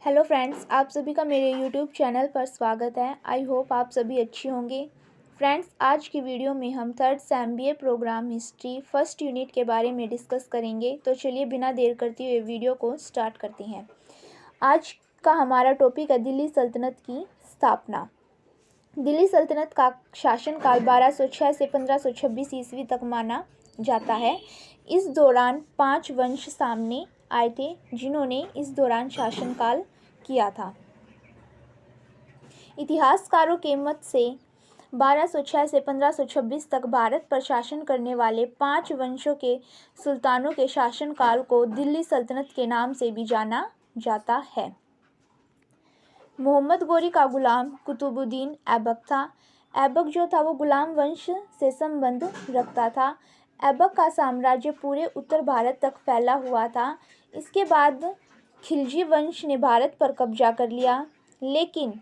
Hello friends, आप सभी का मेरे यूट्यूब चैनल पर स्वागत है। आई होप आप सभी अच्छे होंगे। फ्रेंड्स, आज की वीडियो में हम third sem BA programme history first unit के बारे में डिस्कस करेंगे। तो चलिए बिना देर करते हुए वीडियो को स्टार्ट करते हैं। आज का हमारा टॉपिक है दिल्ली सल्तनत की स्थापना। दिल्ली सल्तनत का शासनकाल 1206 से 1526 ईस्वी तक माना जाता है। इस दौरान 5 वंश सामने आए थे जिन्होंने इस दौरान शासनकाल किया था। इतिहासकारों के मत से 1206 से 1526 तक भारत पर शासन करने वाले 5 वंशों के सुल्तानों के शासनकाल को दिल्ली सल्तनत के नाम से भी जाना जाता है। मोहम्मद गोरी का गुलाम कुतुबुद्दीन ऐबक था। ऐबक जो था वो गुलाम वंश से संबंध रखता था। ऐबक का साम्राज्य पूरे उत्तर भारत तक फैला हुआ था। इसके बाद खिलजी वंश ने भारत पर कब्जा कर लिया, लेकिन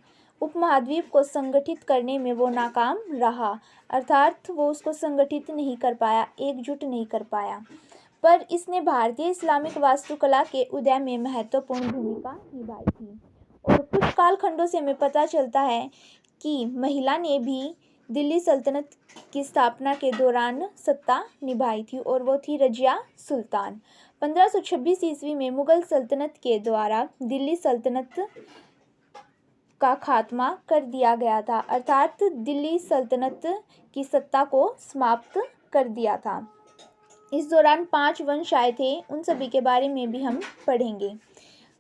उपमहाद्वीप को संगठित करने में वो नाकाम रहा, अर्थात वो उसको संगठित नहीं कर पाया, एकजुट नहीं कर पाया। पर इसने भारतीय इस्लामिक वास्तुकला के उदय में महत्वपूर्ण भूमिका निभाई थी। और कुछ कालखंडों से हमें पता चलता है कि महिला ने भी दिल्ली सल्तनत की स्थापना के दौरान सत्ता निभाई थी, और वो थी रजिया सुल्तान। 1526 ईस्वी में मुगल सल्तनत के द्वारा दिल्ली सल्तनत का खात्मा कर दिया गया था, अर्थात दिल्ली सल्तनत की सत्ता को समाप्त कर दिया था। इस दौरान 5 वंश आए थे, उन सभी के बारे में भी हम पढ़ेंगे।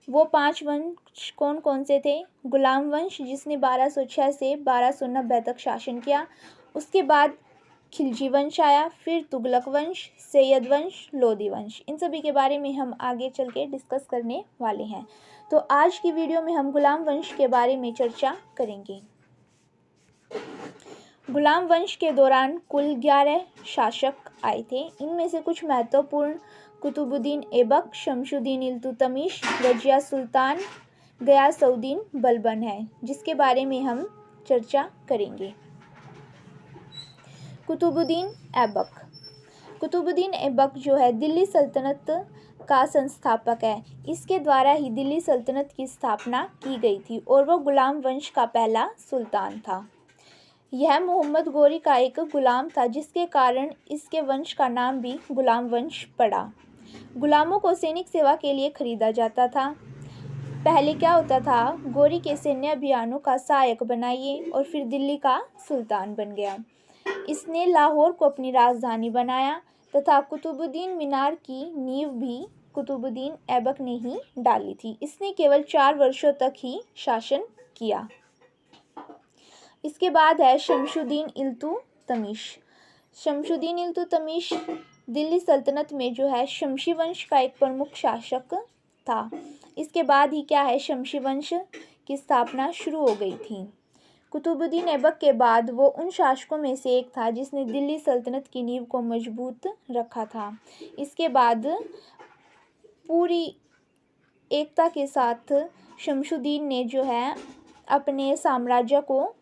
वो 5 वंश कौन कौन से थे? गुलाम वंश, जिसने 1206 से 1290 तक शासन किया। उसके बाद खिलजी वंश आया, फिर तुगलक वंश, सैयद वंश, लोधी वंश। इन सभी के बारे में हम आगे चल के डिस्कस करने वाले हैं। तो आज की वीडियो में हम गुलाम वंश के बारे में चर्चा करेंगे। गुलाम वंश के दौरान कुल 11 शासक आए थे। इनमें से कुछ महत्वपूर्ण कुतुबुद्दीन ऐबक, शमशुद्दीन इल्तुतमिश, रजिया सुल्तान, गयासउद्दीन बलबन है, जिसके बारे में हम चर्चा करेंगे। कुतुबुद्दीन ऐबक। कुतुबुद्दीन ऐबक जो है दिल्ली सल्तनत का संस्थापक है। इसके द्वारा ही दिल्ली सल्तनत की स्थापना की गई थी, और वह गुलाम वंश का पहला सुल्तान था। यह मोहम्मद गोरी का एक गुलाम था, जिसके कारण इसके वंश का नाम भी गुलाम वंश पड़ा। गुलामों को सैनिक सेवा के लिए खरीदा जाता था। पहले क्या होता था, गोरी के सैन्य अभियानों का सहायक बनाइए और फिर दिल्ली का सुल्तान बन गया। इसने लाहौर को अपनी राजधानी बनाया तथा कुतुबुद्दीन मीनार की नींव भी कुतुबुद्दीन ऐबक ने ही डाली थी। इसने केवल 4 वर्षों तक ही शासन किया। इसके बाद है शमशुद्दीन इल्तुतमिश। शमशुद्दीन इल्तुतमिश दिल्ली सल्तनत में जो है शमशी वंश का एक प्रमुख शासक था। इसके बाद ही क्या है, शमशी वंश की स्थापना शुरू हो गई थी। कुतुबुद्दीन ऐबक के बाद वो उन शासकों में से एक था जिसने दिल्ली सल्तनत की नींव को मजबूत रखा था। इसके बाद पूरी एकता के साथ शमशुद्दीन ने जो है अपने साम्राज्य को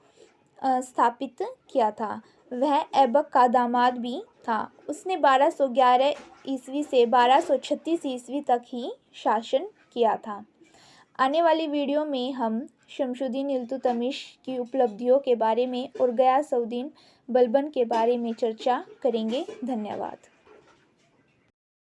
स्थापित किया था। वह ऐबक का दामाद भी था। उसने 1211 ईस्वी से 1236 ईस्वी तक ही शासन किया था। आने वाली वीडियो में हम शमशुद्दीन इल्तुतमिश की उपलब्धियों के बारे में और गयासउद्दीन बलबन के बारे में चर्चा करेंगे। धन्यवाद।